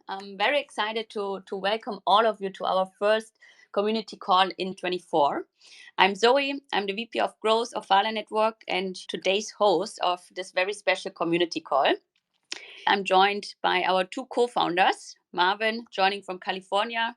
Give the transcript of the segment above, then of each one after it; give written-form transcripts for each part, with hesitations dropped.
I'm very excited to welcome all of you to our first community call in 24. I'm Zoe. I'm the VP of Growth of Phala Network and today's host of this very special community call. I'm joined by our two co-founders, Marvin joining from California,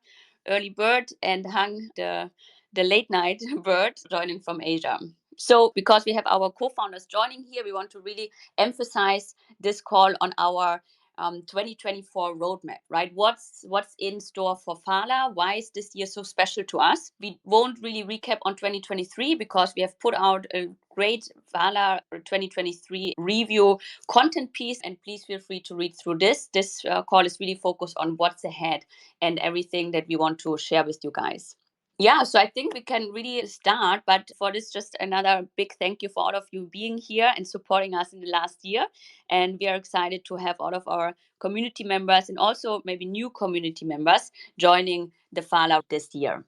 early bird, and Hang, the late night bird, joining from Asia. So because we have our co-founders joining here, we want to really emphasize this call on our 2024 roadmap, right? What's in store for Phala? Why is this year so special to us? We won't really recap on 2023 because we have put out a great Phala 2023 review content piece, and please feel free to read through this. This call is really focused on what's ahead and everything that we want to share with you guys. Yeah, so I think we can really start. But for this, just another big thank you for all of you being here and supporting us in the last year. And we are excited to have all of our community members and also maybe new community members joining the Phala this year.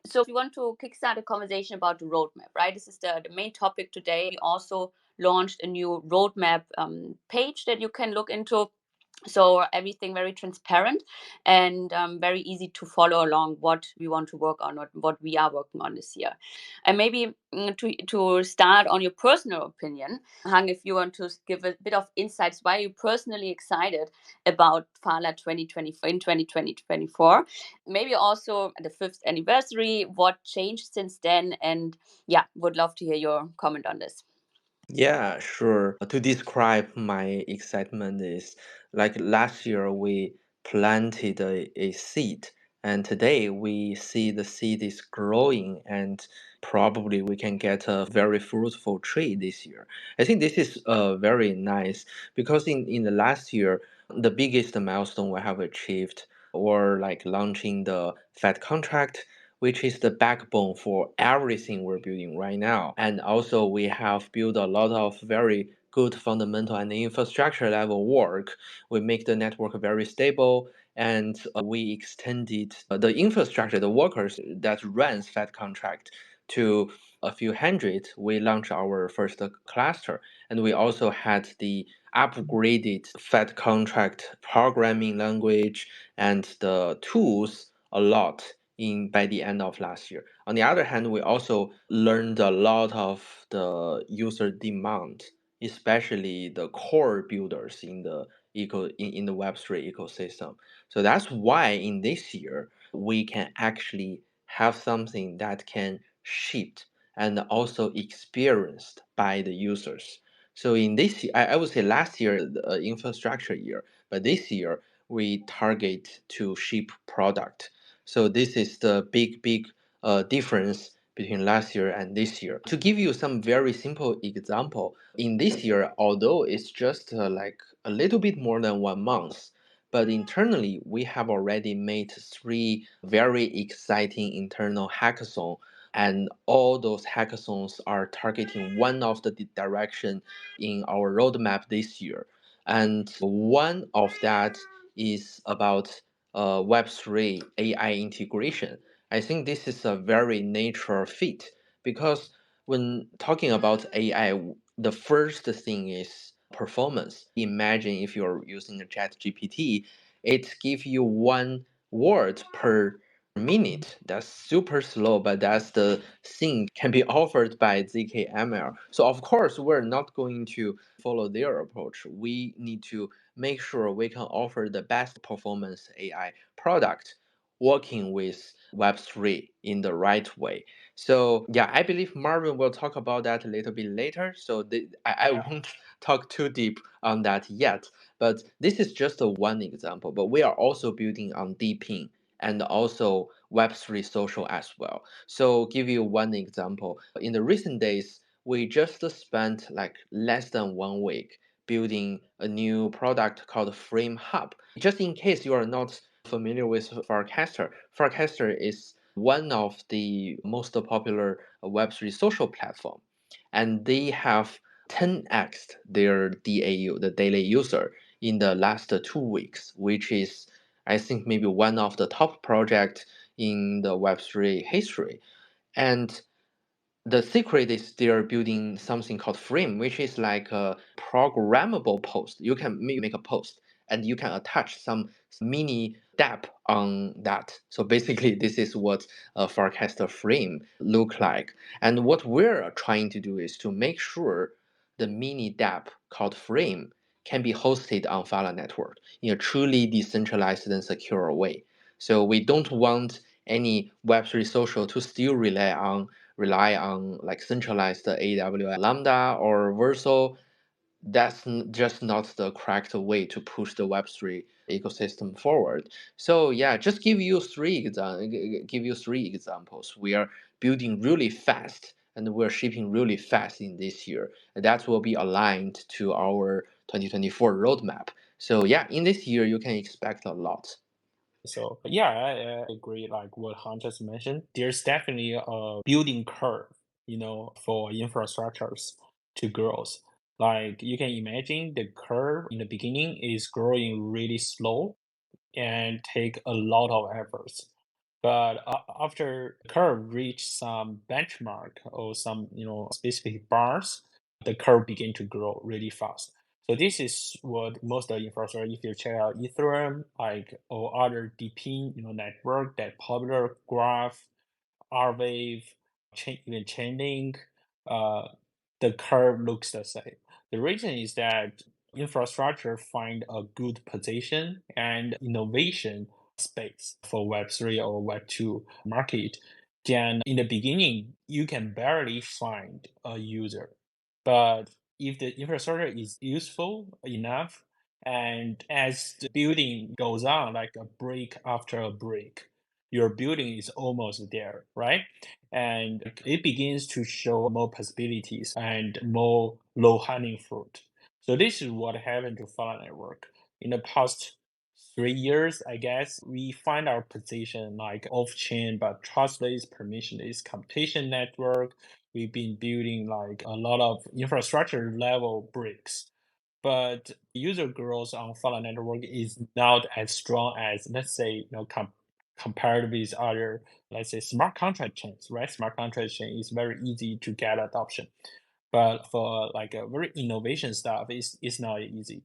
So we want to kickstart a conversation about the roadmap, right? This is the main topic today. We also launched a new roadmap page that you can look into. So everything very transparent and very easy to follow along what we want to work on, what we are working on this year. And maybe to start on your personal opinion, Hang, if you want to give a bit of insights, why are you personally excited about Phala 2020 in 2024? Maybe also the 5th anniversary, what changed since then? And yeah, would love to hear your comment on this. Yeah, sure. To describe my excitement is like last year we planted a seed, and today we see the seed is growing, and probably we can get a very fruitful tree this year. I think this is very nice because in the last year, the biggest milestone we have achieved or like launching the Fed contract, which is the backbone for everything we're building right now. And also, we have built a lot of very good fundamental and infrastructure level work. We make the network very stable, and we extended the infrastructure, the workers that runs Fed contract to a few hundred. We launched our first cluster, and we also had the upgraded Fed contract programming language and the tools a lot in by the end of last year. On the other hand, we also learned a lot of the user demand, especially the core builders in the in the Web3 ecosystem. So that's why in this year we can actually have something that can ship and also experienced by the users. So in this, I would say last year the infrastructure year, but this year we target to ship product. So this is the big difference between last year and this year. To give you some very simple example, in this year, although it's just like a little bit more than 1 month, but internally we have already made 3 very exciting internal hackathons, and all those hackathons are targeting one of the direction in our roadmap this year. And one of that is about Web3 AI integration. I think this is a very natural fit because when talking about AI, the first thing is performance. Imagine if you're using a chat GPT, it gives you 1 word per minute. That's super slow, but that's the thing can be offered by ZKML. So of course, we're not going to follow their approach. We need to make sure we can offer the best performance AI product working with Web3 in the right way. So yeah, I believe Marvin will talk about that a little bit later. So I won't talk too deep on that yet. But this is just a one example. But we are also building on DePIN and also Web3 social as well. So give you one example. In the recent days, we just spent like less than 1 week building a new product called Frame Hub. Just in case you are not familiar with Farcaster is one of the most popular Web3 social platform, and they have 10x their DAU, the daily user, in the last 2 weeks, which is I think maybe one of the top projects in the Web3 history. And the secret is they're building something called frame, which is like a programmable post. You can make a post and you can attach some mini dApp on that. So basically, this is what a forecaster frame look like. And what we're trying to do is to make sure the mini dApp called frame can be hosted on Phala Network in a truly decentralized and secure way. So we don't want any Web3 social to still rely on like centralized AWS Lambda or Verso. That's just not the correct way to push the Web3 ecosystem forward. So yeah, just give you three examples. We are building really fast and we're shipping really fast in this year. And that will be aligned to our 2024 roadmap. So yeah, in this year you can expect a lot. So yeah, I agree. Like what Han just mentioned, there's definitely a building curve, for infrastructures to growth. Like you can imagine the curve in the beginning is growing really slow and take a lot of efforts. But after the curve reach some benchmark or some specific bars, the curve begin to grow really fast. So this is what most of the infrastructure, if you check out Ethereum, like or other DePIN, network that popular graph, R-Wave, even Chainlink, uh, the curve looks the same. The reason is that infrastructure find a good position and innovation space for Web3 or Web2 market. Then in the beginning, you can barely find a user. But if the infrastructure is useful enough, and as the building goes on, like a brick after a brick, your building is almost there, right? And it begins to show more possibilities and more low-hanging fruit. So this is what happened to Phala Network. In the past 3 years, I guess, we find our position like off-chain but trustless, permissionless computation network. We've been building like a lot of infrastructure level bricks, but user growth on Phala Network is not as strong as, let's say, compared with other, let's say, smart contract chains, right? Smart contract chain is very easy to get adoption, but for like a very innovation stuff, it's not easy.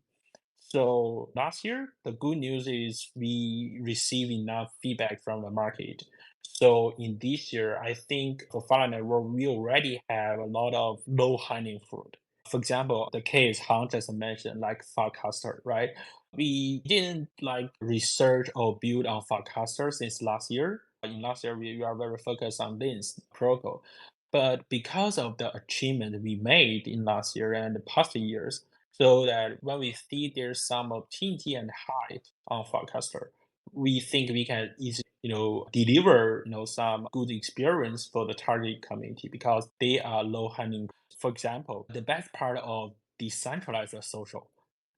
So last year, the good news is we received enough feedback from the market. So in this year, I think for Phala Network, we already have a lot of low-hanging fruit. For example, the case Han just mentioned, like Farcaster, right? We didn't like research or build on Farcaster since last year. In last year, we are very focused on Lens protocol. But because of the achievement we made in last year and the past years, so that when we see there's some opportunity and hype on Farcaster, we think we can easily, deliver, some good experience for the target community because they are low hanging. For example, the best part of decentralized social,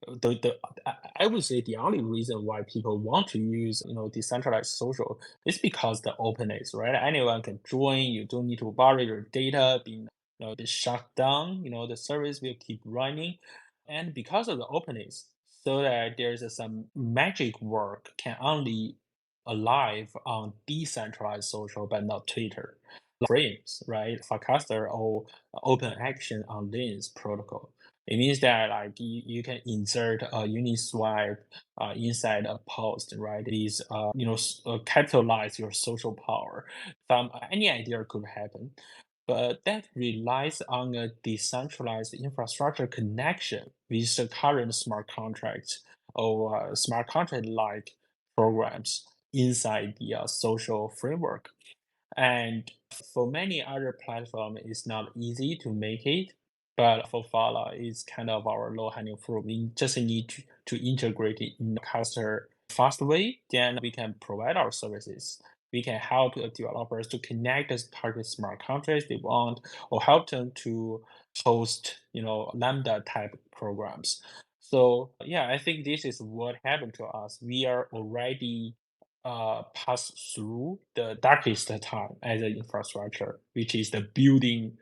I would say the only reason why people want to use, decentralized social is because the openness, right? Anyone can join. You don't need to worry your data being, be shut down. The service will keep running, and because of the openness, so that there's some magic work can only alive on decentralized social, but not Twitter. Frames, right? Farcaster or open action on Lens protocol. It means that like you can insert a Uniswap inside a post, right? These capitalize your social power. From any idea could happen, but that relies on a decentralized infrastructure connection with the current smart contracts or smart contract-like programs inside the social framework. And for many other platforms, it's not easy to make it. But for Fala, it's kind of our low-hanging fruit. We just need to integrate it in a faster, fast way. Then we can provide our services. We can help the developers to connect the target smart contracts they want, or help them to host, Lambda type programs. So yeah, I think this is what happened to us. We are already pass through the darkest time as an infrastructure, which is the building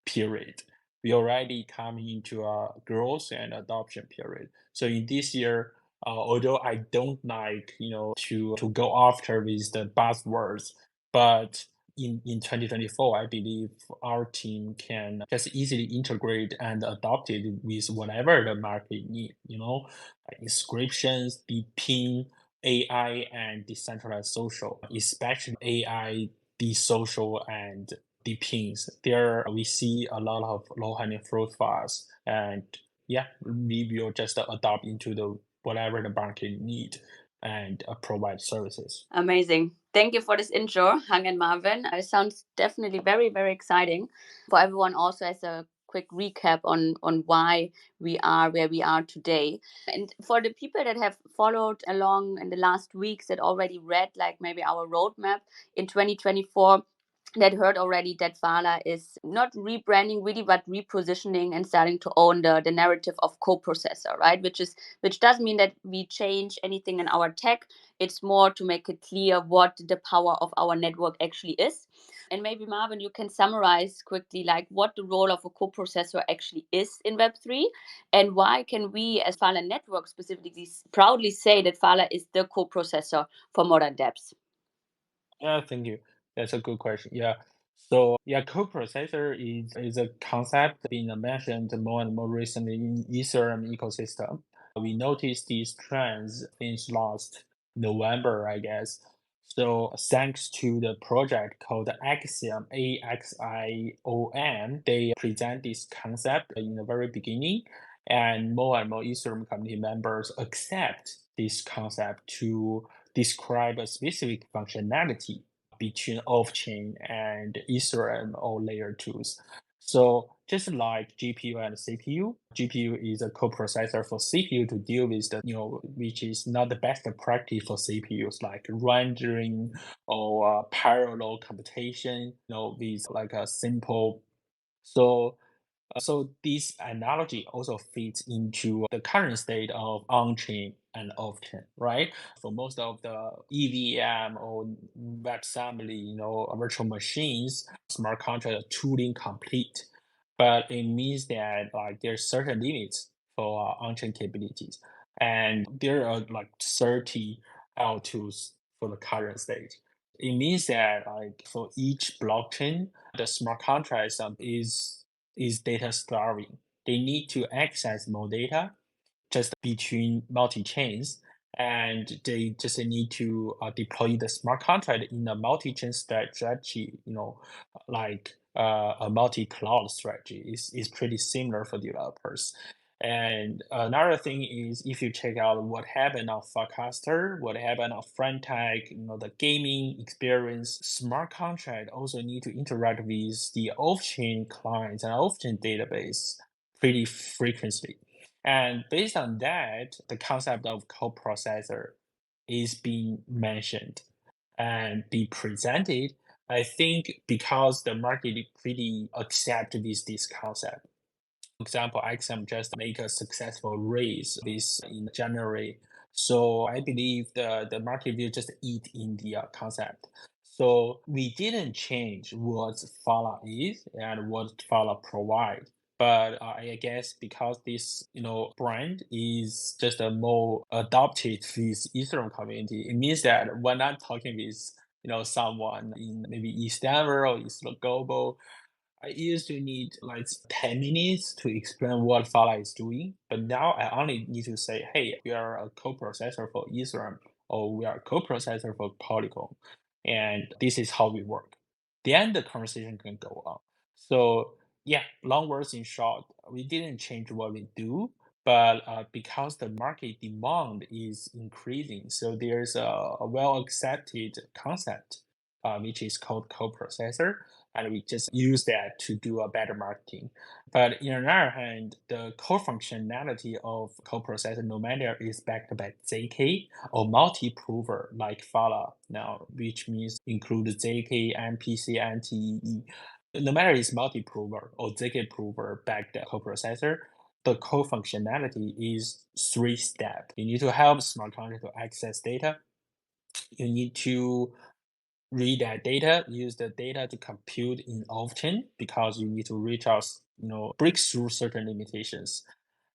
period. We already come into a growth and adoption period. So in this year, although I don't like to go after with the buzzwords, but in 2024, I believe our team can just easily integrate and adopt it with whatever the market need, like inscriptions, DePIN, AI, and decentralized social, especially AI, the social, and DePINs. There we see a lot of low-hanging fruit for us, and yeah, we will just adopt into the whatever the market need and provide services. Amazing. Thank you for this intro, Hang and Marvin. It sounds definitely very, very exciting. For everyone, also as a quick recap on why we are where we are today. And for the people that have followed along in the last weeks that already read like maybe our roadmap in 2024, that heard already that Phala is not rebranding really, but repositioning and starting to own the narrative of coprocessor, right? Which does mean that we change anything in our tech. It's more to make it clear what the power of our network actually is. And maybe Marvin, you can summarize quickly like what the role of a coprocessor actually is in Web3, and why can we as Phala Network specifically proudly say that Phala is the coprocessor for modern dApps? Yeah, thank you. That's a good question. Yeah. So yeah, coprocessor is a concept being mentioned more and more recently in Ethereum ecosystem. We noticed these trends since last November, I guess. So thanks to the project called Axiom, AXIOM, they present this concept in the very beginning, and more Ethereum community members accept this concept to describe a specific functionality between off-chain and Ethereum or layer twos. So just like GPU and CPU, GPU is a coprocessor for CPU to deal with which is not the best practice for CPUs, like rendering or parallel computation, with like a simple. So so this analogy also fits into the current state of on-chain and off-chain, right? For most of the EVM or web assembly, virtual machines, smart contract tooling complete, but it means that like there's certain limits for on-chain capabilities, and there are like 30 L2s for the current state. It means that like for each blockchain, the smart contract is data starving. They need to access more data just between multi-chains, and they just need to deploy the smart contract in a multi-chain strategy, like a multi-cloud strategy is pretty similar for developers. And another thing is, if you check out what happened on Farcaster, what happened on Frentech, the gaming experience, smart contract also need to interact with the off-chain clients and off-chain database pretty frequently. And based on that, the concept of coprocessor is being mentioned and be presented. I think because the market pretty accept this concept. For example, XM just make a successful raise this in January. So I believe the market will just eat in the concept. So we didn't change what Phala is and what Phala provide. But I guess because this brand is just a more adopted with Ethereum community, it means that when I'm talking with someone in maybe East Denver or East Global, I used to need like 10 minutes to explain what Phala is doing, but now I only need to say, hey, we are a coprocessor for Ethereum, or we are a coprocessor for Polygon, and this is how we work. Then the conversation can go on. So yeah, long words in short, we didn't change what we do, but because the market demand is increasing, so there's a well-accepted concept, which is called coprocessor, and we just use that to do a better marketing. But on the other hand, the core functionality of coprocessor, no matter is backed by ZK or multi-prover like Phala now, which means include ZK, MPC, and TEE. No matter is multi-prover or ZK prover backed coprocessor, the core functionality is three-step. You need to help smart contract to access data. You need to read that data, use the data to compute in off-chain because you need to reach out, break through certain limitations.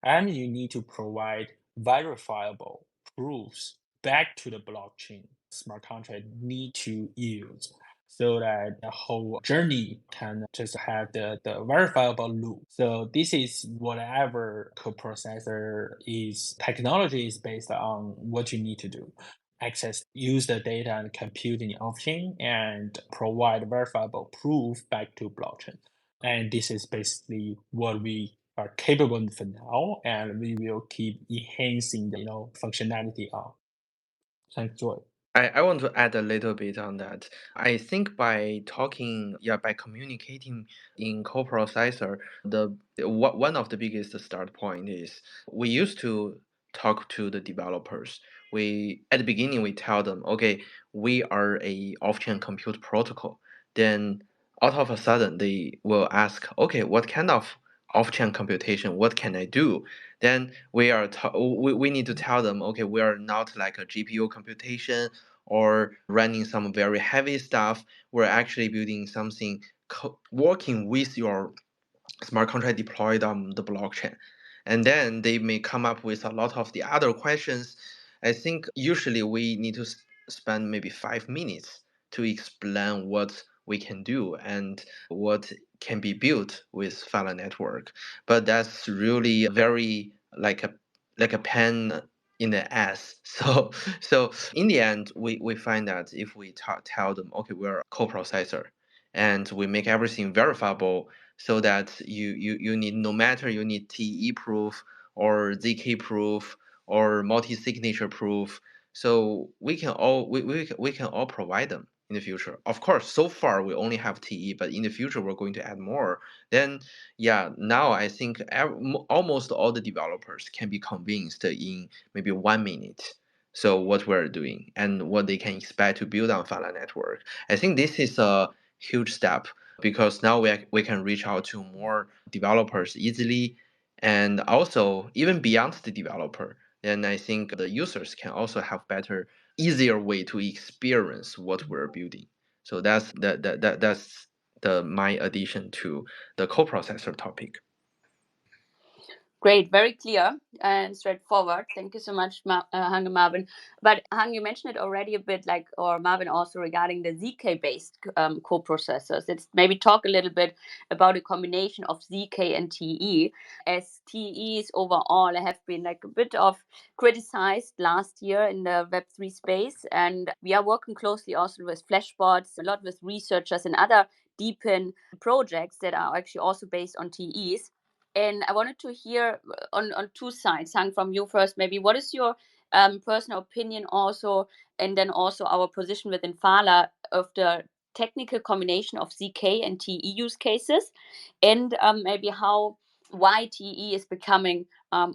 And you need to provide verifiable proofs back to the blockchain smart contract need to use. so that the whole journey can just have the verifiable loop. So this is whatever coprocessor is technology is based on what you need to do. Access, use the data and compute in off-chain and provide verifiable proof back to blockchain. And this is basically what we are capable for now, and we will keep enhancing the functionality of. Thanks, Joy. I want to add a little bit on that. I think by talking, yeah, by communicating in coprocessor, one of the biggest start point is we used to talk to the developers. We at the beginning we tell them, okay, we are a off-chain compute protocol. Then out of a sudden they will ask, okay, what kind of off-chain computation? What can I do? Then we need to tell them, okay, we are not like a GPU computation or running some very heavy stuff. We're actually building something working with your smart contract deployed on the blockchain. And then they may come up with a lot of the other questions. I think usually we need to spend maybe 5 minutes to explain what we can do and what can be built with Phala Network. But that's really very like a pen in the ass. So in the end, we find that if we tell them, okay, we're a coprocessor and we make everything verifiable so that you need no matter you need TE proof or ZK proof or multi-signature proof. So we can all provide them in the future. Of course, so far we only have TE, but in the future we're going to add more. Then yeah, now I think almost all the developers can be convinced in maybe 1 minute. So what we're doing and what they can expect to build on Phala Network. I think this is a huge step because now we can reach out to more developers easily and also even beyond the developer. Then I think the users can also have better, easier way to experience what we're building. So that's the my addition to the coprocessor topic. Great, very clear and straightforward. Thank you so much, Hang and Marvin. But Hang, you mentioned it already a bit, like, or Marvin also regarding the ZK-based coprocessors. Let's maybe talk a little bit about a combination of ZK and TE, as TEs overall have been like a bit of criticized last year in the Web3 space. And we are working closely also with Flashbots, a lot with researchers and other DePIN projects that are actually also based on TEs. And I wanted to hear on two sides, Hang, from you first, maybe what is your personal opinion also, and then also our position within Phala of the technical combination of ZK and TE use cases, and maybe why TE is becoming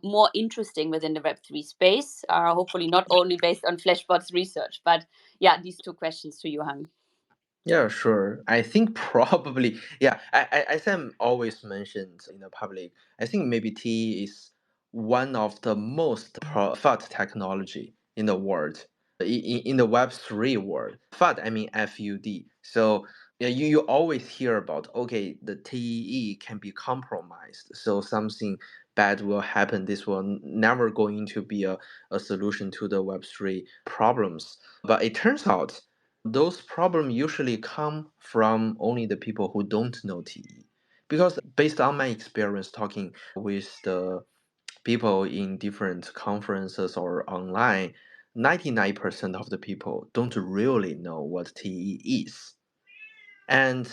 more interesting within the Web3 space, hopefully not only based on Flashbot's research, but yeah, these two questions to you, Hang. Yeah, sure. I think probably, yeah, as Sam always mentioned in the public, I think maybe T is one of the most FUD technology in the world, in the Web3 world. FUD, I mean FUD. So yeah, you always hear about, okay, the TE can be compromised, so something bad will happen. This will never going to be a solution to the Web3 problems. But it turns out those problems usually come from only the people who don't know TE. Because based on my experience talking with the people in different conferences or online, 99% of the people don't really know what TE is. And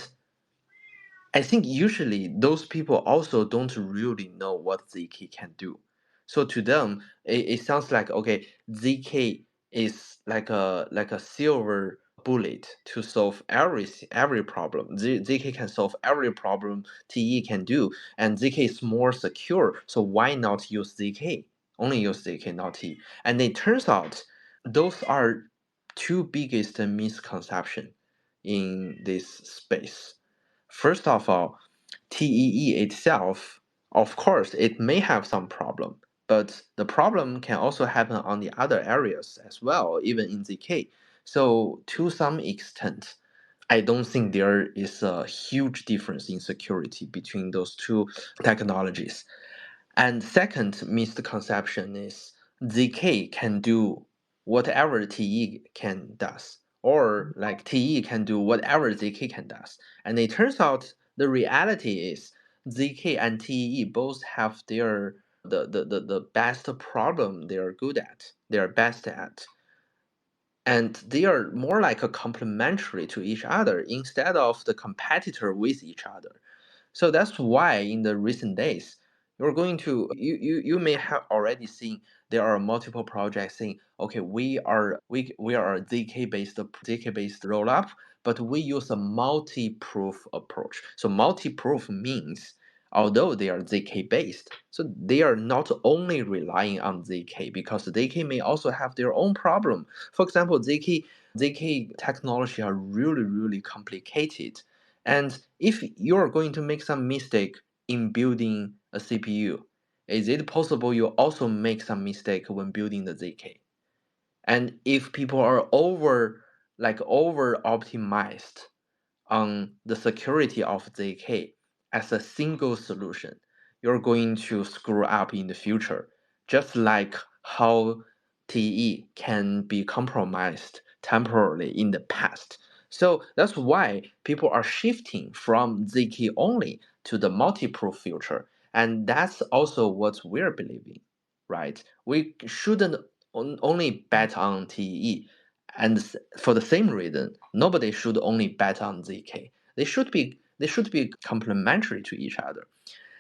I think usually those people also don't really know what ZK can do. So to them, it sounds like okay, ZK is like a silver bullet to solve every problem. ZK can solve every problem TE can do, and ZK is more secure. So why not use ZK? Only use ZK, not TE. And it turns out those are two biggest misconception in this space. First of all, TEE itself, of course, it may have some problem, but the problem can also happen on the other areas as well, even in ZK. So to some extent, I don't think there is a huge difference in security between those two technologies. And second misconception is ZK can do whatever TE can does. or like TE can do whatever ZK can does. And it turns out the reality is ZK and TE both have their the best problem they are good at, they are best at. And they are more like a complementary to each other instead of the competitor with each other. So that's why in the recent days, you're going to you may have already seen there are multiple projects saying, okay, we are a ZK based rollup, but we use a multi-proof approach. So multi-proof means although they are ZK based, so they are not only relying on ZK because ZK may also have their own problem. For example, ZK technology are really, really complicated. And if you're going to make some mistake in building a CPU, is it possible you also make some mistake when building the ZK? And if people are over optimized on the security of ZK as a single solution, you're going to screw up in the future, just like how TE can be compromised temporarily in the past. So that's why people are shifting from ZK only to the multi-proof future. And that's also what we're believing, right? We shouldn't only bet on TE. And for the same reason, nobody should only bet on ZK. They should be complementary to each other.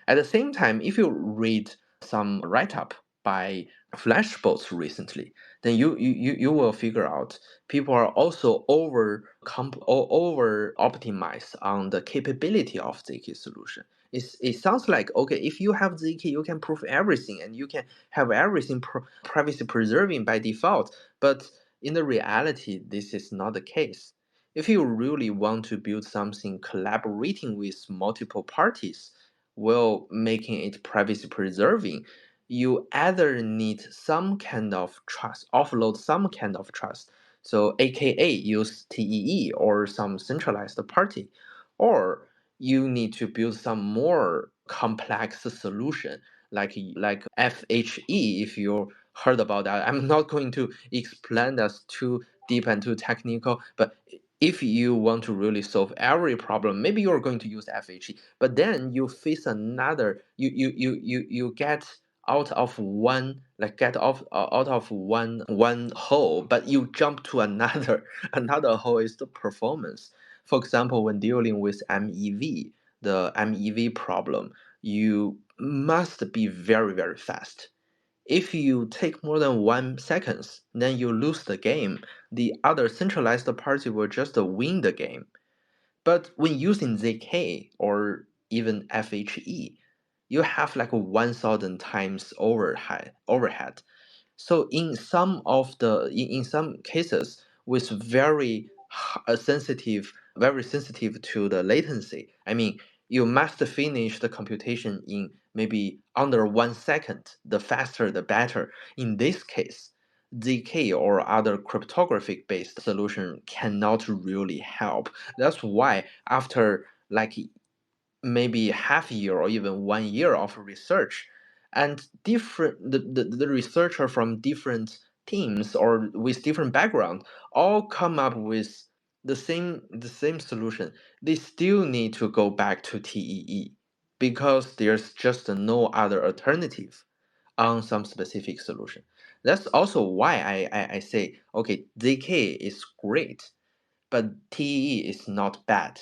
At the same time, if you read some write-up by Flashbots recently, then you will figure out people are also over optimized on the capability of ZK solution. It sounds like, okay, if you have ZK, you can prove everything and you can have everything privacy preserving by default. But in the reality, this is not the case. If you really want to build something collaborating with multiple parties, while making it privacy preserving, you either need some kind of trust, offload some kind of trust. So, AKA use TEE or some centralized party, or you need to build some more complex solution like FHE. If you heard about that, I'm not going to explain that too deep and too technical, but if you want to really solve every problem, maybe you're going to use FHE, but then you face another, you get out of one, like get off out of one hole, but you jump to another another hole is the performance. For example, when dealing with MEV, the MEV problem, you must be very, very fast. If you take more than 1 seconds, then you lose the game. The other centralized party will just win the game. But when using ZK or even FHE, you have like 1,000 times overhead. So in some cases with very sensitive to the latency. I mean, you must finish the computation in maybe under 1 second. The faster, the better. In this case, ZK or other cryptographic based solution cannot really help. That's why after like maybe half a year or even 1 year of research, and the researcher from different teams or with different background all come up with the same solution. They still need to go back to TEE because there's just no other alternative on some specific solution. That's also why I say, okay, ZK is great, but TEE is not bad.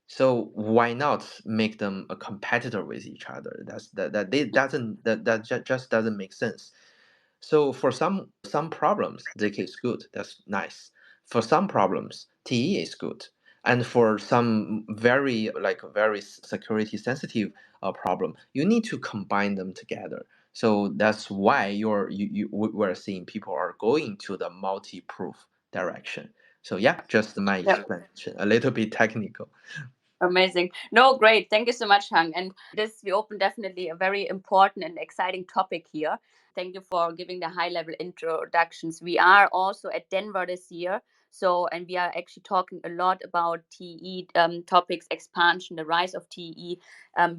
So why not make them a competitor with each other? That just doesn't make sense. So for some problems, ZK is good. That's nice. For some problems, TE is good. And for some very security sensitive problem, you need to combine them together. So that's why we're seeing people are going to the multi-proof direction. So yeah, just my Yeah. explanation, a little bit technical. Amazing. No, great. Thank you so much, Hang. And this, we open definitely a very important and exciting topic here. Thank you for giving the high level introductions. We are also at Denver this year. So, and we are actually talking a lot about TE topics, expansion, the rise of TE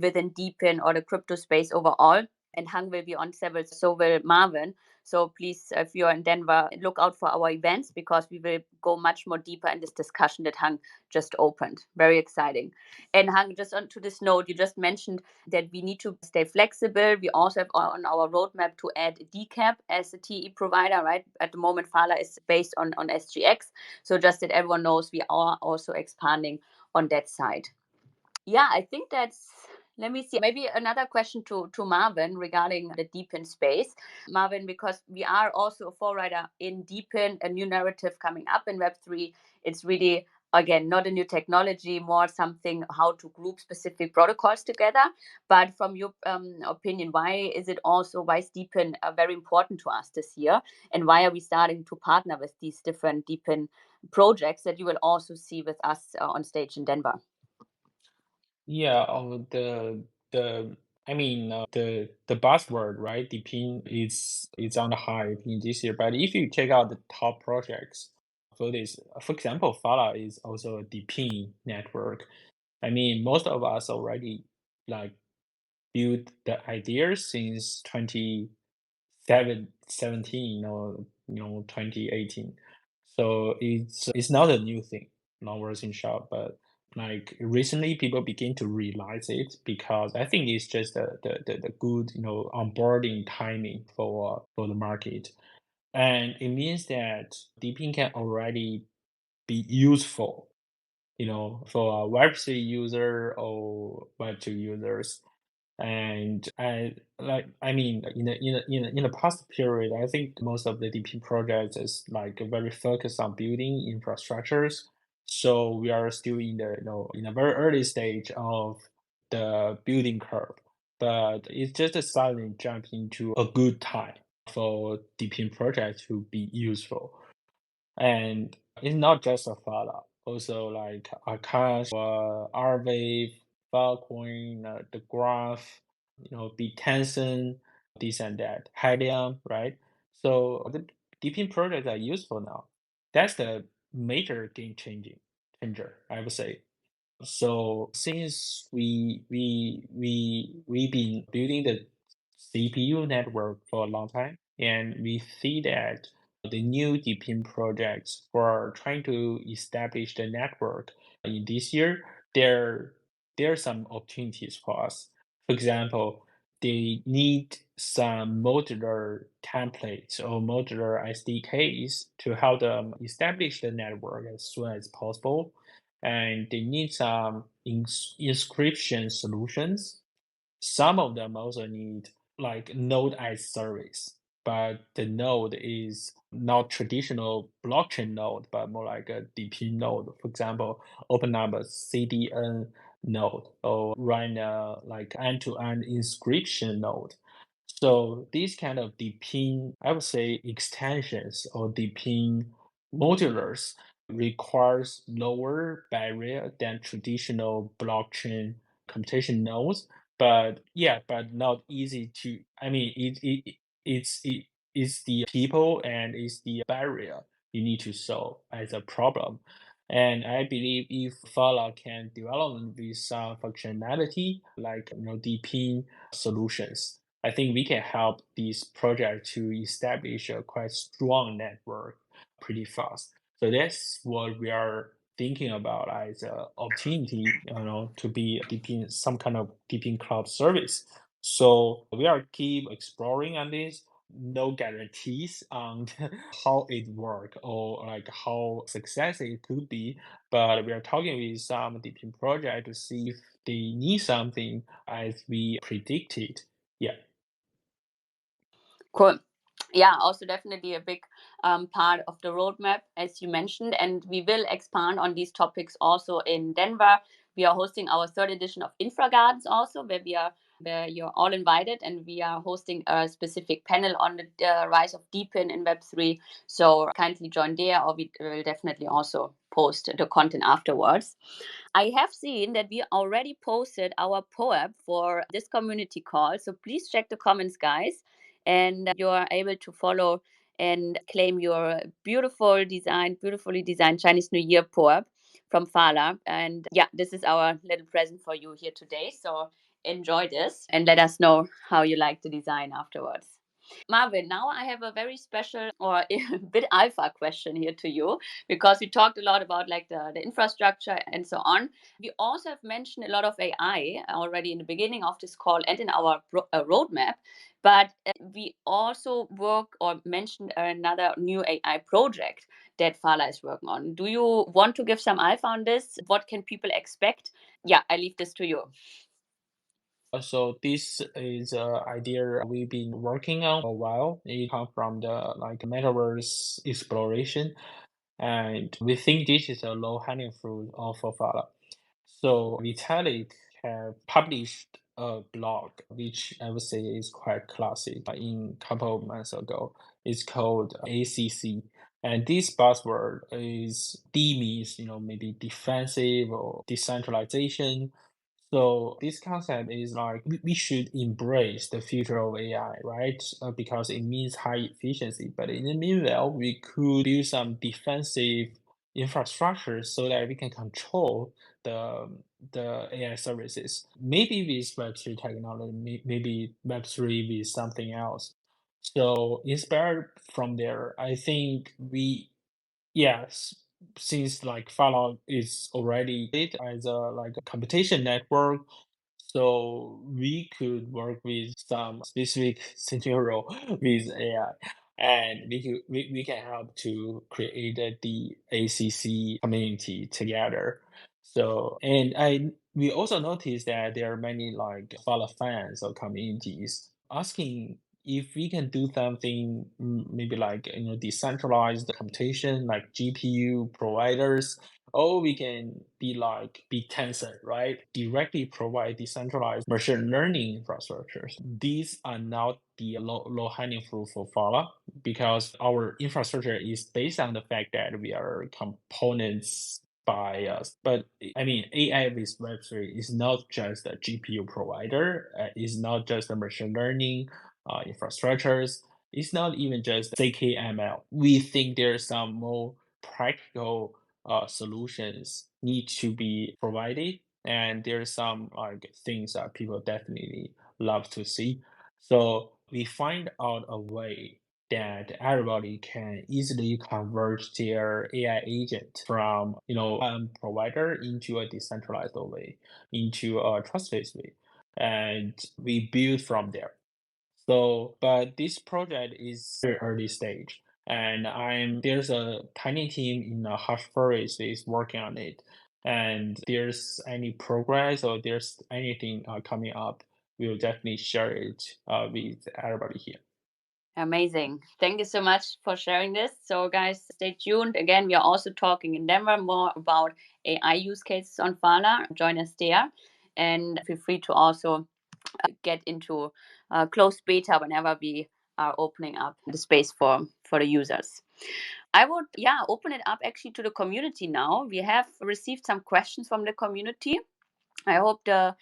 within DePIN or the crypto space overall. and Hang will be on several, so will Marvin. So please, if you're in Denver, look out for our events, because we will go much more deeper in this discussion that Hang just opened. Very exciting. And Hang, just on to this note, you just mentioned that we need to stay flexible. We also have on our roadmap to add DCAP as a TE provider, right? At the moment, Phala is based on SGX. So just that everyone knows, we are also expanding on that side. Yeah, I think that's, let me see, maybe another question to Marvin regarding the DePIN space. Marvin, because we are also a forerunner in DePIN, a new narrative coming up in Web3. It's really, again, not a new technology, more something how to group specific protocols together. But from your opinion, why is DePIN very important to us this year? And why are we starting to partner with these different DePIN projects that you will also see with us on stage in Denver? Yeah, the buzzword, right? DePIN is on the hype in this year. But if you check out the top projects for this, for example, Phala is also a DePIN network. I mean, most of us already like built the ideas since 2017 or 2018. So it's not a new thing, long words in short, but like recently people begin to realize it because I think it's just the good onboarding timing for the market. And it means that DePIN can already be useful, for a Web3 user or Web2 users. And I mean, in the past period, I think most of the DP projects is like very focused on building infrastructures. So we are still in the in a very early stage of the building curve. But it's just a sudden jump into a good time for DP projects to be useful. And it's not just a Phala, also like Akash, Arwave, Filecoin, the Graph, Btenson, this and that, Helium, right? So the DePIN projects are useful now. That's the major changer, I would say. So since we've been building the CPU network for a long time, and we see that the new DePIN projects were trying to establish the network in this year, there are some opportunities for us. For example, they need some modular templates or modular SDKs to help them establish the network as soon as possible. And they need some inscription solutions. Some of them also need like node as service, but the node is not traditional blockchain node, but more like a DP node. For example, open up a CDN node or run a like end-to-end inscription node. So these kind of DePIN, I would say extensions or DePIN modulars requires lower barrier than traditional blockchain computation nodes. But yeah, but not easy to. I mean, it's the people and it's the barrier you need to solve as a problem. And I believe if Phala can develop with some functionality like DePIN solutions, I think we can help this project to establish a quite strong network pretty fast. So that's what we are thinking about as an opportunity, to be DePIN, some kind of DePIN cloud service. So we are keep exploring on this. No guarantees on how it work or like how success it could be, but we are talking with some DePIN project to see if they need something as we predicted. Yeah. Cool. Yeah, also definitely a big part of the roadmap, as you mentioned, and we will expand on these topics also in Denver. We are hosting our third edition of Infra Gardens also, where you're all invited, and we are hosting a specific panel on the rise of DePIN in Web3. So kindly join there, or we will definitely also post the content afterwards. I have seen that we already posted our POAP for this community call. So please check the comments, guys. And you are able to follow and claim your beautifully designed Chinese New Year POAP from Phala. And yeah, this is our little present for you here today. So enjoy this and let us know how you like the design afterwards. Marvin, now I have a very special or a bit alpha question here to you, because we talked a lot about like the infrastructure and so on. We also have mentioned a lot of AI already in the beginning of this call and in our roadmap, but we also work or mentioned another new AI project that Phala is working on. Do you want to give some alpha on this? What can people expect? Yeah, I leave this to you. So this is an idea we've been working on for a while. It comes from the like metaverse exploration, and we think this is a low-hanging fruit of Phala. So Vitalik have published a blog, which I would say is quite classic, in a couple of months ago. It's called ACC. And this buzzword is D means, maybe defensive or decentralization. So this concept is like we should embrace the future of AI, right? Because it means high efficiency. But in the meanwhile, we could build some defensive infrastructure so that we can control the the AI services. Maybe with Web3 technology, maybe Web3 with something else. So inspired from there, I think yes, since like Phala is already it as a like a computation network, so we could work with some specific scenario with AI, and we can help to create the ACC community together. So and I we also noticed that there are many like Phala fans or communities asking if we can do something maybe like decentralized computation like GPU providers, or we can be Tencent, right? Directly provide decentralized machine learning infrastructures. These are not the low hanging fruit for Phala because our infrastructure is based on the fact that we are components by us. But I mean, AI with Web3 is not just a GPU provider, it's not just a machine learning infrastructures. It's not even just CKML. We think there's some more practical solutions need to be provided, and there's some like things that people definitely love to see. So we find out a way that everybody can easily convert their AI agent from provider into a decentralized way, into a trusted way, and we build from there. So, but this project is very early stage, and there's a tiny team in Hush Forest is working on it. And there's any progress or there's anything coming up, we'll definitely share it with everybody here. Amazing. Thank you so much for sharing this. So, guys, stay tuned. Again, we are also talking in Denver more about AI use cases on Phala. Join us there. And feel free to also get into closed beta whenever we are opening up the space for the users. I would, open it up actually to the community now. We have received some questions from the community. I hope the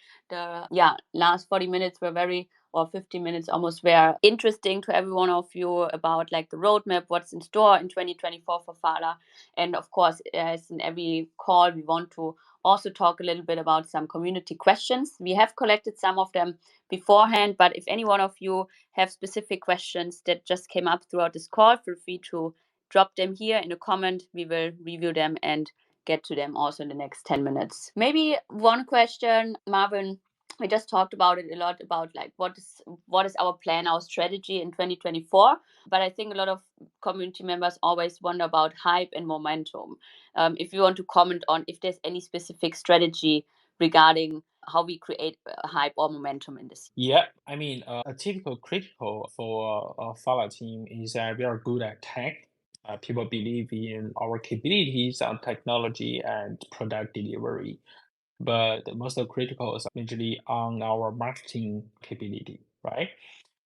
last 40 minutes were very, or 50 minutes almost, were interesting to every one of you about like the roadmap, what's in store in 2024 for Phala. And of course, as in every call, we want to also talk a little bit about some community questions. We have collected some of them beforehand, but if any one of you have specific questions that just came up throughout this call, feel free to drop them here in a comment. We will review them and get to them also in the next 10 minutes. Maybe one question, Marvin, we just talked about it a lot about like what is our plan, our strategy in 2024. But I think a lot of community members always wonder about hype and momentum. If you want to comment on if there's any specific strategy regarding how we create hype or momentum in this. Yeah, I mean, a typical critical for a Phala team is that we are good at tech. People believe in our capabilities on technology and product delivery, but the most critical is majorly on our marketing capability, right?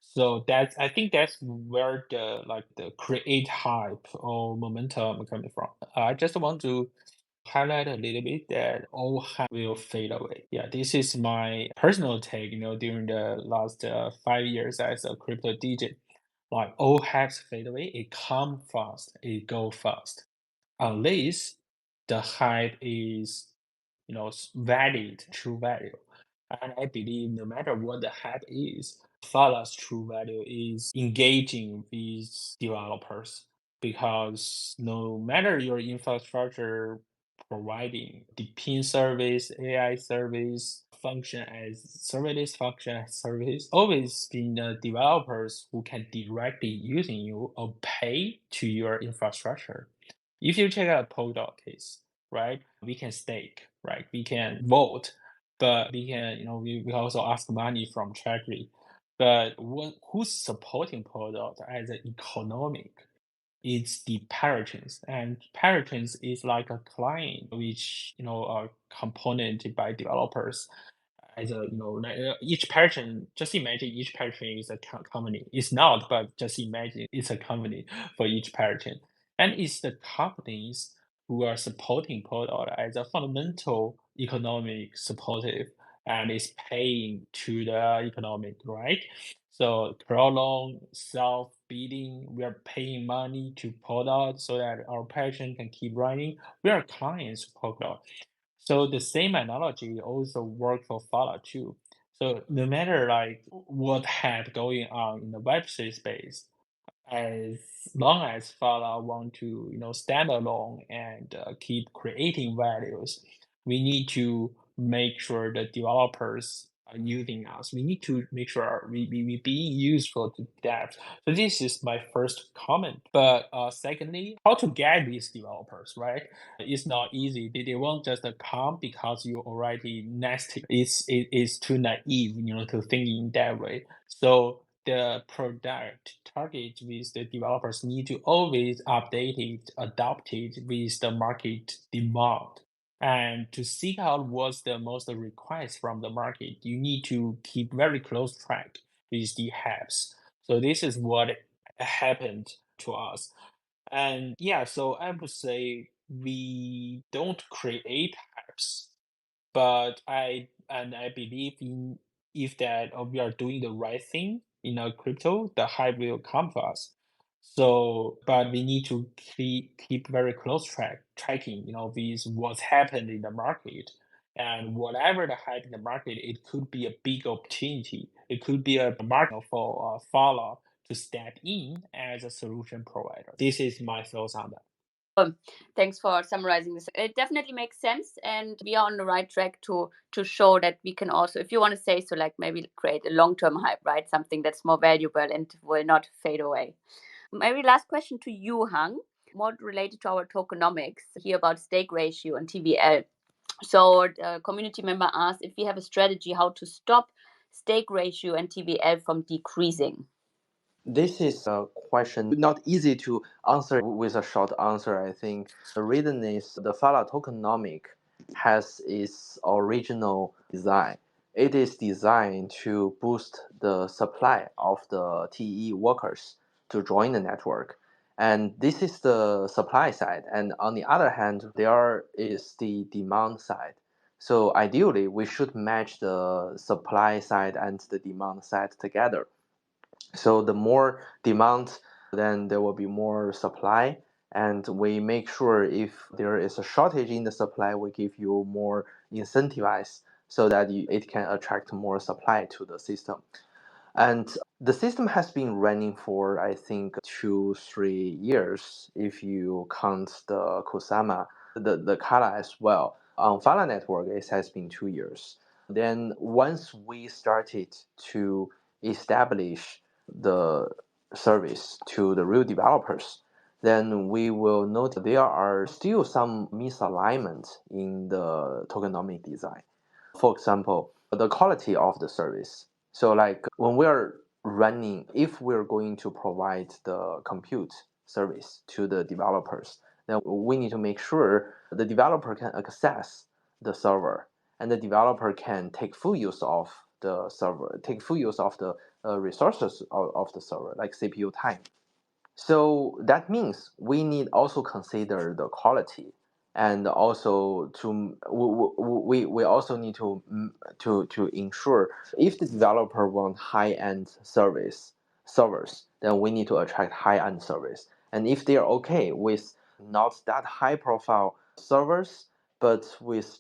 So I think that's where the create hype or momentum coming from. I just want to highlight a little bit that all hype will fade away. Yeah, this is my personal take, during the last 5 years as a crypto DJ. Like all hypes fade away, it come fast, it go fast. Unless the hype is, valid, true value. And I believe no matter what the hype is, Phala's true value is engaging with developers because no matter your infrastructure providing DePIN service, AI service, function as service, always been the developers who can directly using you or pay to your infrastructure. If you check out Polkadot case, right, we can stake, right, we can vote, but we can, we also ask money from Treasury. But who's supporting Polkadot as an economic? It's the patrons, and patrons is like a client, which are componented by developers as a like, each patron. Just imagine each patron is a company. It's not, but just imagine it's a company for each patron, and it's the companies who are supporting Polkadot as a fundamental economic supportive and is paying to the economic, right? So prolong self-bidding, we are paying money to Polkadot so that our patron can keep running. We are clients of Polkadot. So the same analogy also work for Phala too. So no matter like what had going on in the Web3 space, as long as Phala want to stand alone and keep creating values, we need to make sure the developers are using us. We need to make sure we being useful to devs. So this is my first comment. But secondly, how to get these developers, right? It's not easy. They won't just come because you already nested. It's too naive, to think in that way. So the product target with the developers need to always update it, adapt it with the market demand. And to seek out what's the most request from the market, you need to keep very close track with the hubs. So this is what happened to us. And yeah, so I would say we don't create hubs, but I believe in if that we are doing the right thing in our crypto, the hype will come to us. So, but we need to keep very close tracking, with what's happened in the market. And whatever the hype in the market, it could be a big opportunity. It could be a market for Phala to step in as a solution provider. This is my thoughts on that. Thanks for summarizing this. It definitely makes sense, and we are on the right track to show that we can also, if you want to say so, like maybe create a long-term hype, right? Something that's more valuable and will not fade away. Maybe last question to you, Hang, more related to our tokenomics here about stake ratio and TVL. So a community member asked if we have a strategy how to stop stake ratio and TVL from decreasing. This is a question not easy to answer with a short answer, I think. The reason is the Phala tokenomic has its original design. It is designed to boost the supply of the TE workers to join the network. And this is the supply side. And on the other hand, there is the demand side. So ideally, we should match the supply side and the demand side together. So the more demand, then there will be more supply. And we make sure if there is a shortage in the supply, we give you more incentivize so that it can attract more supply to the system. And the system has been running for, I think, 2-3 years if you count the Kusama, the Kala as well. On Phala Network, it has been 2 years. Then once we started to establish the service to the real developers, then we will note there are still some misalignment in the tokenomic design. For example, the quality of the service. So like when we're running, if we're going to provide the compute service to the developers, then we need to make sure the developer can access the server and the developer can take full use of the server, take full use of the resources of the server, like CPU time. So that means we need also consider the quality, and also we also need to ensure if the developer want high end servers, then we need to attract high end service. And if they are okay with not that high profile servers, but with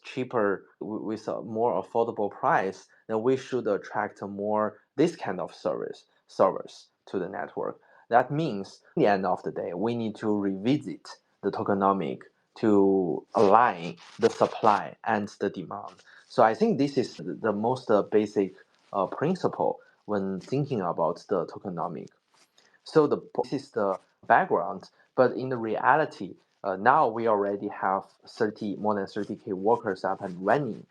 with a more affordable price, then we should attract more this kind of servers to the network. That means, at the end of the day, we need to revisit the tokenomic to align the supply and the demand. So I think this is the most basic principle when thinking about the tokenomic. So this is the background, but in the reality, now we already have more than 30K workers up and running,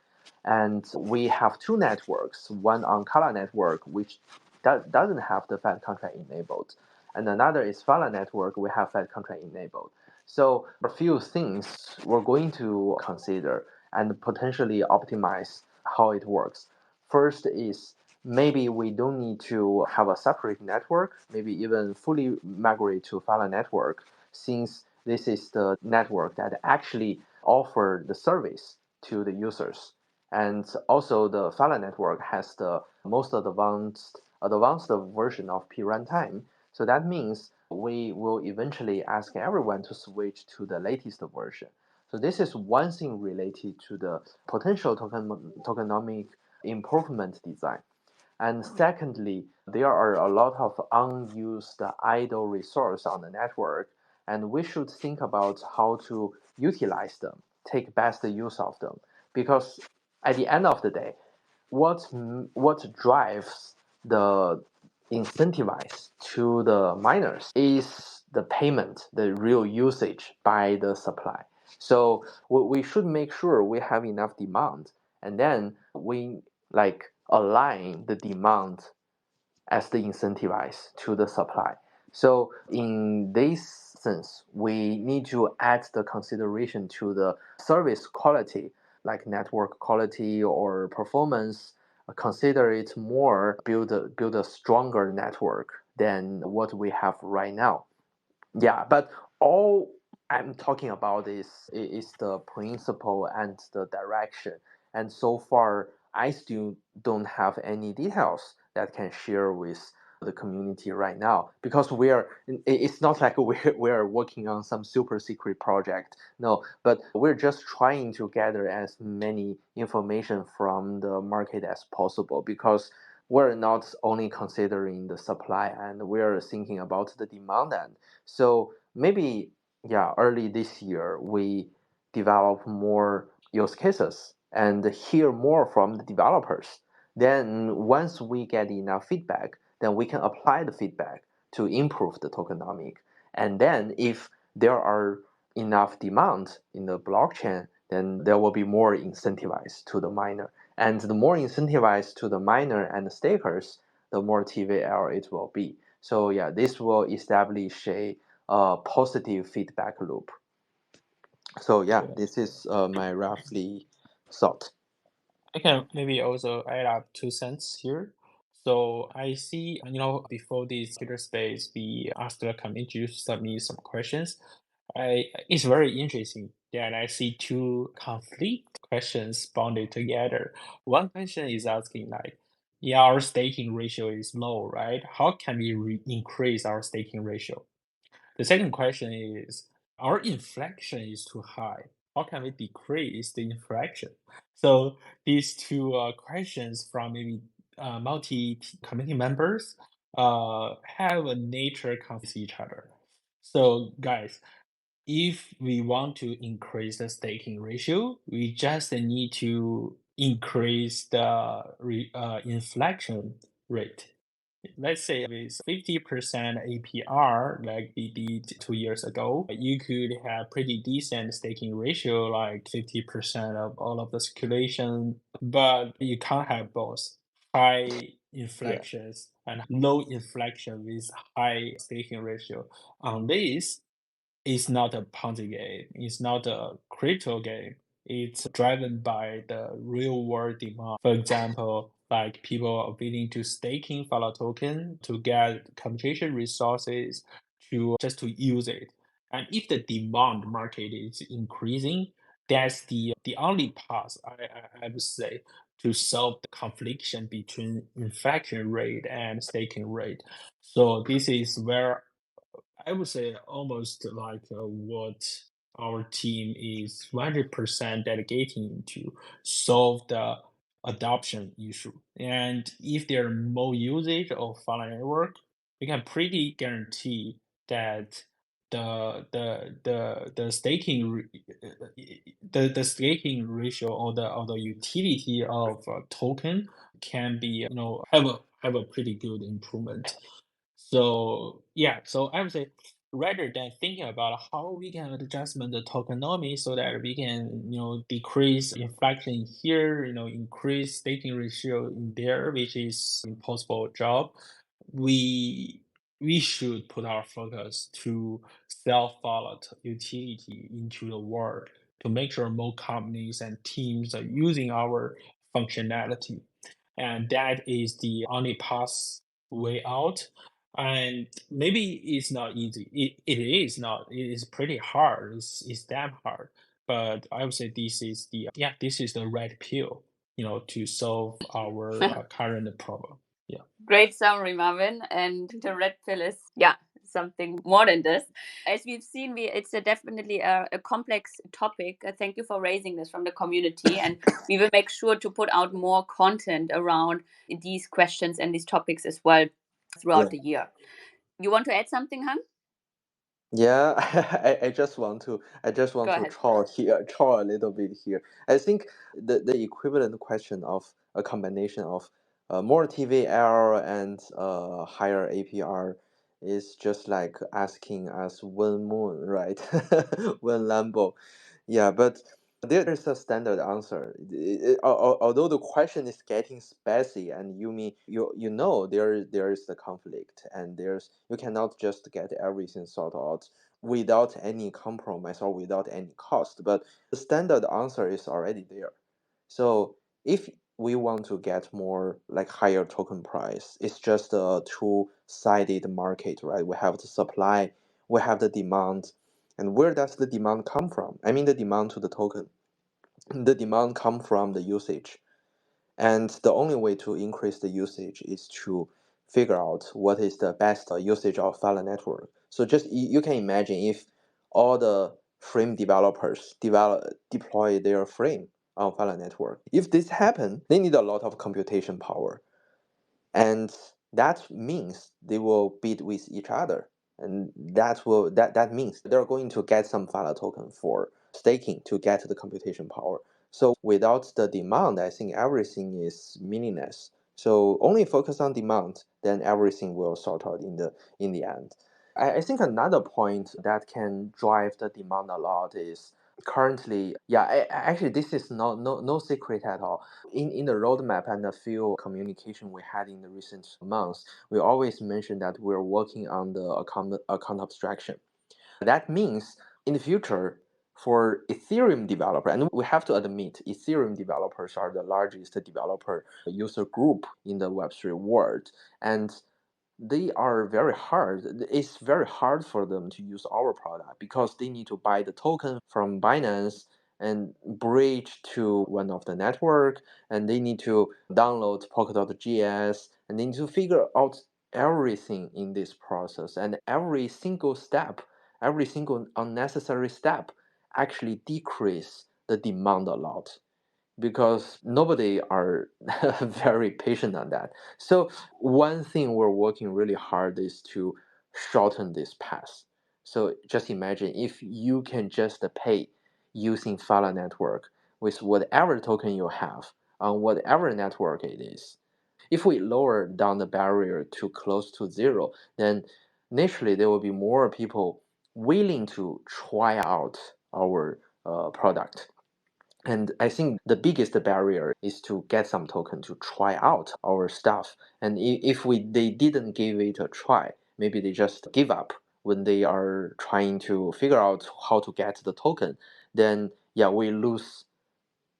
and we have two networks, one on Phala Network, which doesn't have the Fed contract enabled, and another is Phala Network, we have Fed contract enabled. So a few things we're going to consider and potentially optimize how it works. First is maybe we don't need to have a separate network, maybe even fully migrate to Phala Network, since this is the network that actually offer the service to the users. And also the Phala Network has the most advanced version of P runtime. So that means we will eventually ask everyone to switch to the latest version. So this is one thing related to the potential tokenomic improvement design. And secondly, there are a lot of unused idle resource on the network, and we should think about how to utilize them, take best use of them. Because at the end of the day, what drives the incentivize to the miners is the payment, the real usage by the supply. So we should make sure we have enough demand, and then we align the demand as the incentivize to the supply. So in this sense, we need to add the consideration to the service quality, like network quality or performance. Consider it more build a stronger network than what we have right now. Yeah, but all I'm talking about is the principle and the direction. And so far, I still don't have any details that can share with the community right now because it's not like we're working on some super secret project. No, but we're just trying to gather as many information from the market as possible because we're not only considering the supply and we're thinking about the demand end. So maybe, yeah, early this year, we develop more use cases and hear more from the developers. Then once we get enough feedback, then we can apply the feedback to improve the tokenomic. And then if there are enough demand in the blockchain, then there will be more incentivized to the miner. And the more incentivized to the miner and the stakers, the more TVL it will be. So yeah, this will establish a positive feedback loop. So yeah, this is my roughly thought. I can maybe also add up 2 cents here. So I see, before this Twitter space, we asked the community to submit some questions. It's very interesting that I see two conflict questions bonded together. One question is asking like, yeah, our staking ratio is low, right? How can we increase our staking ratio? The second question is, our inflation is too high. How can we decrease the inflation? So these two questions from maybe multi committee members have a nature conflict with each other. So guys, if we want to increase the staking ratio, we just need to increase the inflation rate. Let's say with 50% APR, like we did 2 years ago, you could have pretty decent staking ratio, like 50% of all of the circulation, but you can't have both high Yeah, inflections and low inflection with high staking ratio. On this, it's not a Ponzi game. It's not a crypto game. It's driven by the real world demand. For example, like people are willing to staking Phala token to get computation resources to just to use it. And if the demand market is increasing, that's the only path I would say to solve the confliction between inflation rate and staking rate. So this is where I would say almost like what our team is 100% dedicating to solve the adoption issue. And if there are more usage of Phala Network, we can pretty guarantee that the staking the staking ratio or the utility of a token can be have a pretty good improvement. So yeah, so I would say rather than thinking about how we can adjustment the tokenomics so that we can decrease inflation here, increase staking ratio in there, which is impossible job, we we should put our focus to self-wallet utility into the world to make sure more companies and teams are using our functionality. And that is the only path way out. And maybe it's not easy. It is not. It is pretty hard. It's damn hard. But I would say this is the red pill, to solve our current problem. Yeah. Great summary, Marvin. And the red pill is, yeah, something more than this. As we've seen, it's definitely a complex topic. Thank you for raising this from the community. And we will make sure to put out more content around these questions and these topics as well throughout the year. You want to add something, Han? Yeah, I just want to Go ahead. troll a little bit here. I think the equivalent question of a combination of more TVL and higher APR is just like asking us one moon, right? One Lambo. Yeah, but there's a standard answer. Although the question is getting spicy, and you know there is the conflict, and you cannot just get everything sorted out without any compromise or without any cost. But the standard answer is already there. So if we want to get more like higher token price, it's just a two-sided market, right? We have the supply, we have the demand. And where does the demand come from? I mean, the demand to the token. The demand come from the usage. And the only way to increase the usage is to figure out what is the best usage of Phala network. So just you can imagine if all the frame developers deploy their frame on Phala network. If this happen, they need a lot of computation power. And that means they will bid with each other, and that means they're going to get some Phala token for staking to get the computation power. So without the demand, I think everything is meaningless. So only focus on demand, then everything will sort out in the end. I think another point that can drive the demand a lot is currently, yeah, actually this is no secret at all. In the roadmap and the few communication we had in the recent months, we always mention that we're working on the account abstraction. That means in the future, for Ethereum developer, and we have to admit, Ethereum developers are the largest developer user group in the Web3 world, and they are very hard. It's very hard for them to use our product because they need to buy the token from Binance and bridge to one of the network, and they need to download Polkadot.js, and they need to figure out everything in this process. And every single step, every single unnecessary step actually decrease the demand a lot because nobody are very patient on that. So one thing we're working really hard is to shorten this path. So just imagine if you can just pay using Phala network with whatever token you have on whatever network it is. If we lower down the barrier to close to zero, then naturally there will be more people willing to try out our product. And I think the biggest barrier is to get some token to try out our stuff. And if they didn't give it a try, maybe they just give up when they are trying to figure out how to get the token, then yeah, we lose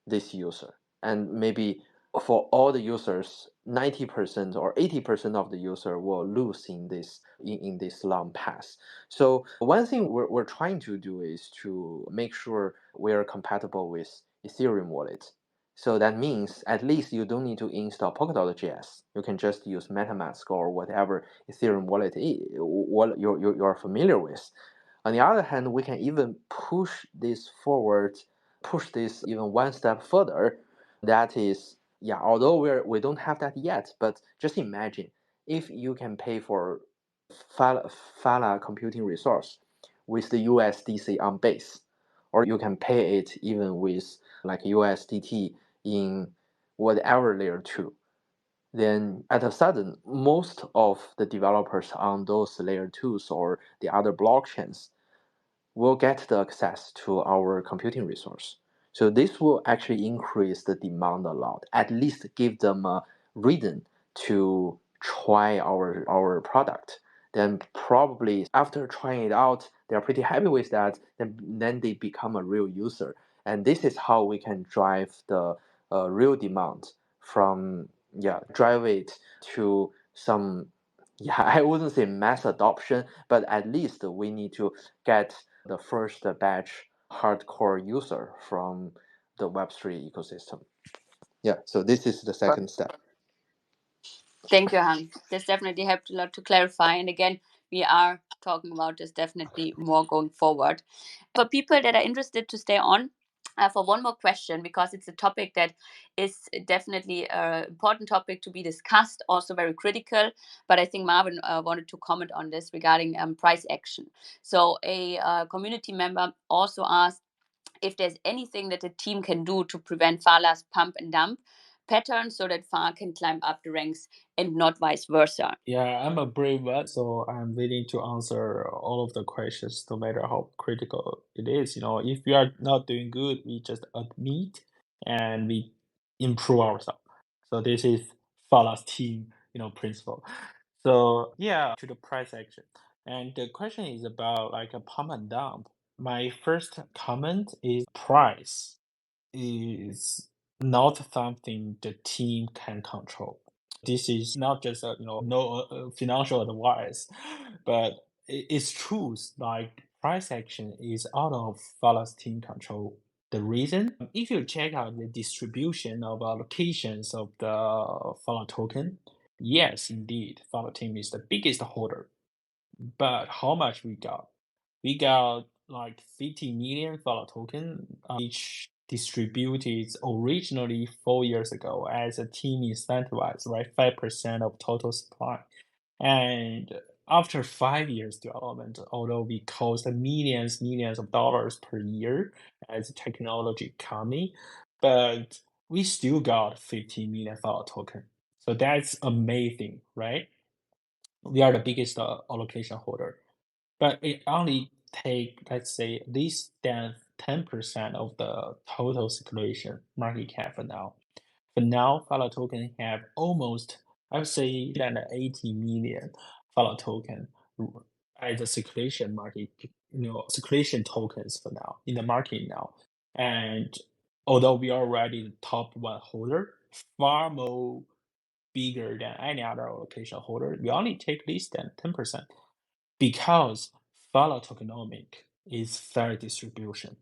this user. And maybe for all the users, 90% or 80% of the user will lose in this long path. So one thing we're trying to do is to make sure we're compatible with Ethereum wallet. So that means at least you don't need to install Polkadot.js. You can just use MetaMask or whatever Ethereum wallet what you're familiar with. On the other hand, we can even push this forward, push this even one step further. That is, yeah, although we don't have that yet, but just imagine if you can pay for Phala computing resource with the USDC on base, or you can pay it even with like USDT in whatever layer 2, then at a sudden, most of the developers on those layer 2s or the other blockchains will get the access to our computing resource. So this will actually increase the demand a lot, at least give them a reason to try our product. Then probably after trying it out, they're pretty happy with that, then they become a real user. And this is how we can drive the real demand from, yeah, drive it to some, yeah, I wouldn't say mass adoption, but at least we need to get the first batch hardcore user from the Web3 ecosystem. Yeah, so this is the second step. Thank you, Han. This definitely helped a lot to clarify. And again, we are talking about this definitely more going forward. For people that are interested to stay on, for one more question, because it's a topic that is definitely an important topic to be discussed, also very critical. But I think Marvin wanted to comment on this regarding price action. So a community member also asked if there's anything that the team can do to prevent Phala's pump and dump pattern so that Phala can climb up the ranks and not vice versa. Yeah, I'm a brave one, so I'm willing to answer all of the questions, no matter how critical it is. If we are not doing good, we just admit and we improve ourselves. So this is Fala's team, principle. So yeah, to the price action. And the question is about like a pump and dump. My first comment is price is not something the team can control. This is not just no financial advice, but it's truth. Like price action is out of Fala's team control. The reason, if you check out the distribution of allocations of the Phala token, yes, indeed, Phala team is the biggest holder. But how much we got? We got like 50 million Phala token, which distributed originally 4 years ago as a team incentivized, right? 5% of total supply. And after 5 years development, although we cost millions of dollars per year as a technology company, but we still got 50 million Phala token. So that's amazing, right? We are the biggest allocation holder, but it only take, let's say, less than 10% of the total circulation market cap for now. For now, Phala token have almost, I would say, than 80 million Phala token as a circulation market, circulation tokens for now in the market now. And although we are already the top one holder, far more bigger than any other allocation holder, we only take less than 10% because Phala Tokenomics is fair distribution.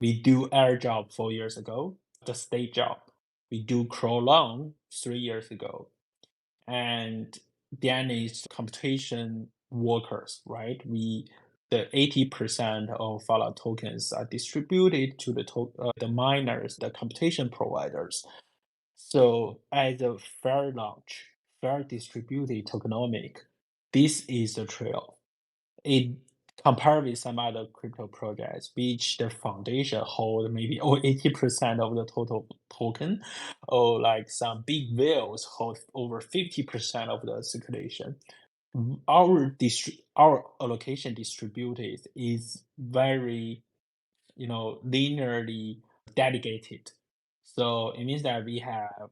We do air job 4 years ago, the state job. We do crow loan 3 years ago. And then is computation workers, right? The 80% of Phala tokens are distributed to the miners, the computation providers. So as a fair launch, fair distributed tokenomic, this is the trail. It compared with some other crypto projects, which the foundation hold maybe over 80% of the total token, or like some big whales hold over 50% of the circulation. Our allocation distributed is very linearly delegated. So it means that we have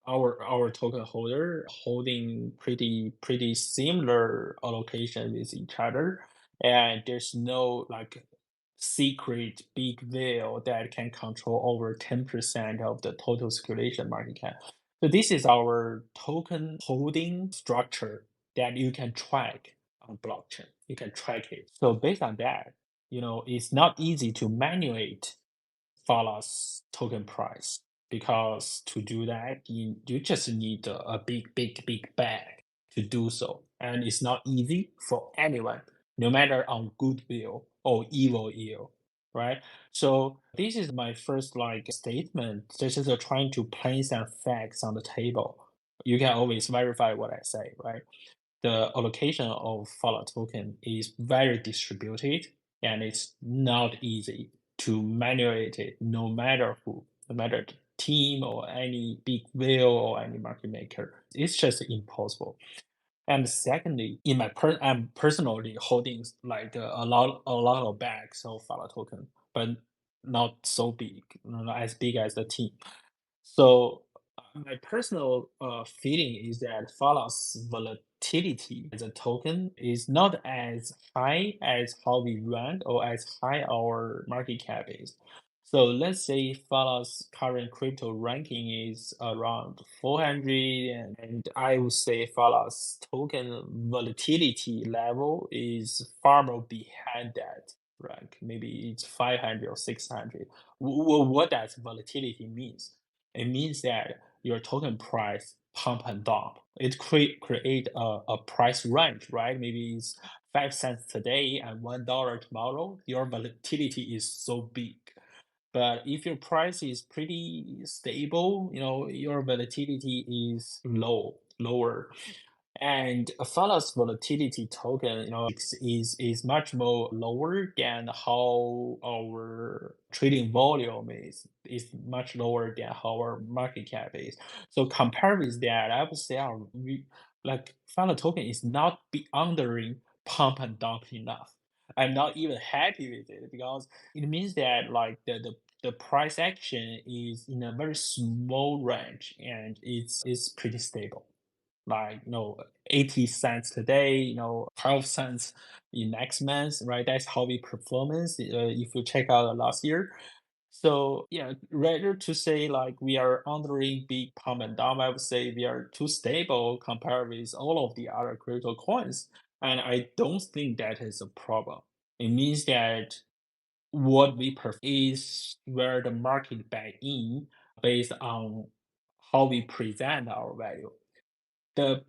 our token holder holding pretty similar allocation with each other, and there's no like secret big whale that can control over 10% of the total circulation market cap. So this is our token holding structure that you can track on blockchain. You can track it. So based on that, it's not easy to manipulate Phala's token price, because to do that, you just need a big bag to do so. And it's not easy for anyone, no matter on goodwill or evil yield, right? So this is my first statement. This is trying to place some facts on the table. You can always verify what I say, right? The allocation of Phala token is very distributed, and it's not easy to manipulate it, no matter who, no matter the team or any big whale or any market maker. It's just impossible. And secondly, I'm personally holding a lot of bags of Phala token, but not so big, not as big as the team. So my personal feeling is that Phala's volatility as a token is not as high as how we rank or as high our market cap is. So let's say Phala's current crypto ranking is around 400, and I would say Phala's token volatility level is far more behind that rank. Maybe it's 500 or 600. What does volatility means? It means that your token price pump and dump. It create a price range, right? Maybe it's 5 cents today and $1 tomorrow. Your volatility is so big. But if your price is pretty stable, your volatility is lower. And Phalas volatility token, is much more lower than how our trading volume is much lower than how our market cap is. So compared with that, I would say Phala token is not beyonding pump and dump enough. I'm not even happy with it because it means that the price action is in a very small range and it's pretty stable. 80 cents today, 12 cents in next month, right? That's how we performance if you check out last year. So yeah, rather to say we are undering big pump and dump, I would say we are too stable compared with all of the other crypto coins. And I don't think that is a problem. It means that what we prefer is where the market buy in based on how we present our value. The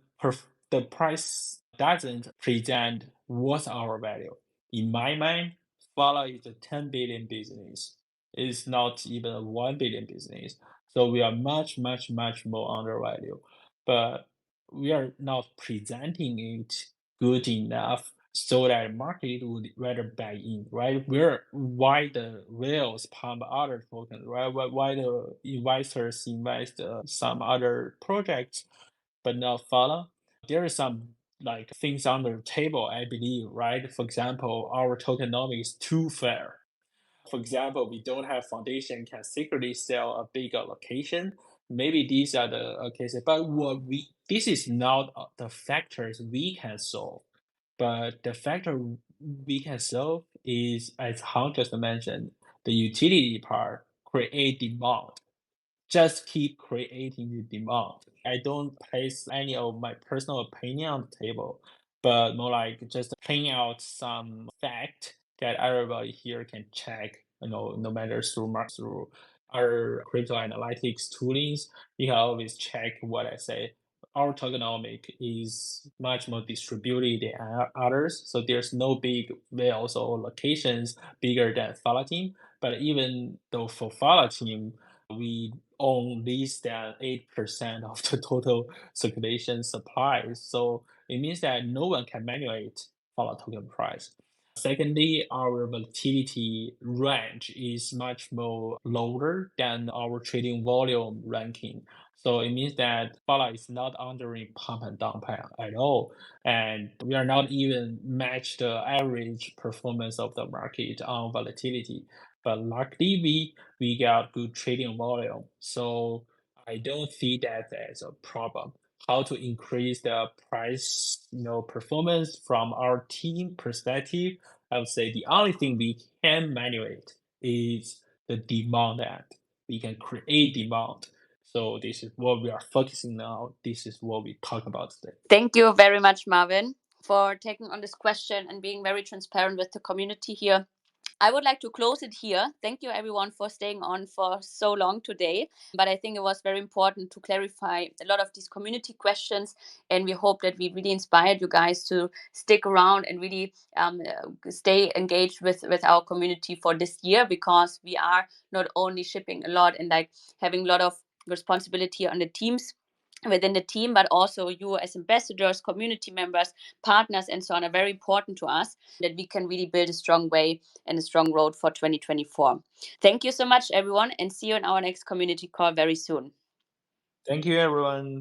price doesn't present what's our value. In my mind, Phala is a 10 billion business. It's not even a 1 billion business. So we are much, much, much more undervalued. But we are not presenting it good enough so that market would rather buy in, right? Why the whales pump other tokens, right? Why the investors invest some other projects but not Phala. There are some things on the table, I believe, right? For example, our tokenomics too fair. For example, we don't have foundation can secretly sell a big allocation. Maybe these are the cases, but this is not the factors we can solve. But the factor we can solve is, as Han just mentioned, the utility part, create demand, just keep creating the demand. I don't place any of my personal opinion on the table, but more like just playing out some fact that everybody here can check, no matter through our crypto analytics toolings, you can always check what I say. Our tokenomic is much more distributed than others, so there's no big whales or locations bigger than Phala team. But even though for Phala team, we own less than 8% of the total circulation supplies. So it means that no one can manipulate Phala token price. Secondly, our volatility range is much more lower than our trading volume ranking. So it means that Phala is not under pump and dump at all. And we are not even match the average performance of the market on volatility. But luckily, we got good trading volume. So I don't see that as a problem. How to increase the price, performance from our team perspective, I would say the only thing we can manipulate is the demand end. We can create demand. So this is what we are focusing on. This is what we talk about today. Thank you very much, Marvin, for taking on this question and being very transparent with the community here. I would like to close it here. Thank you everyone for staying on for so long today. But I think it was very important to clarify a lot of these community questions. And we hope that we really inspired you guys to stick around and really stay engaged with our community for this year, because we are not only shipping a lot and like having a lot of responsibility on the teams within the team, but also you as ambassadors, community members, partners, and so on are very important to us, that we can really build a strong way and a strong road for 2024. Thank you so much, everyone, and see you in our next community call very soon. Thank you, everyone.